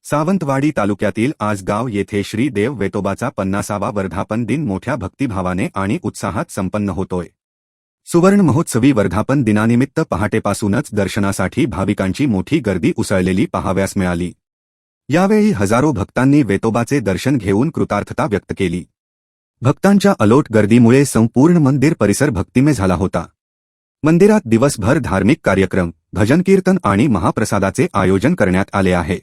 सावंतवाडी तालुक्यातील आजगाव येथे श्री देव वेतोबाचा 50वा वर्धापन दिन मोठ्या भक्तिभावाने आणि उत्साहात संपन्न होतोय। सुवर्ण महोत्सवी वर्धापन दिनानिमित्त पहाटेपासूनच दर्शनासाठी भाविकांची मोठी गर्दी उसळलेली पाहाव्यास मिळाली। यावेळी हजारो भक्तांनी वेतोबाचे दर्शन घेऊन कृतार्थता व्यक्त केली। भक्तांच्या अलोट गर्दीमुळे संपूर्ण मंदिर परिसर भक्तिमय झाला होता। मंदिरात दिवसभर धार्मिक कार्यक्रम, भजन कीर्तन आणि महाप्रसादाचे आयोजन करण्यात आले आहे।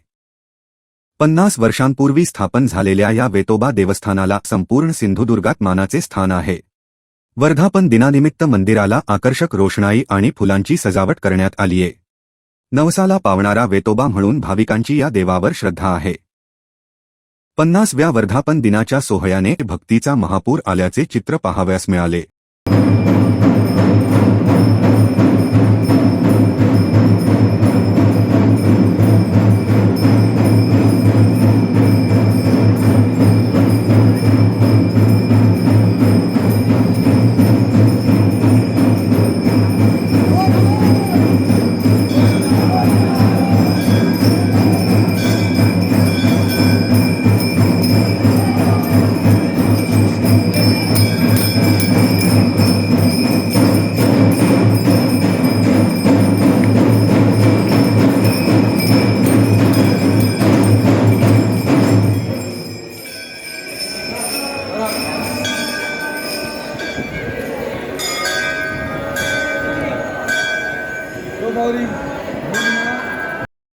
50 वर्षांपूर्वी स्थापन झालेल्या या वेतोबा देवस्थानाला संपूर्ण सिंधुदुर्गात मानाचे स्थान आहे। वर्धापन दिनानिमित्त मंदिराला आकर्षक रोषणाई आणि फुलांची सजावट करण्यात आलीय। नवसाला पावणारा वेतोबा म्हणून भाविकांची या देवावर श्रद्धा आहे। 50व्या वर्धापन दिनाच्या सोहळ्याने भक्तीचा महापूर आल्याचे चित्र पाहावयास मिळाले।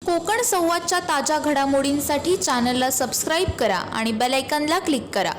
कोकण संवादच्या ताज्या घडामोडींसाठी चॅनलला सबस्क्राईब करा आणि बेल आयकॉनला क्लिक करा।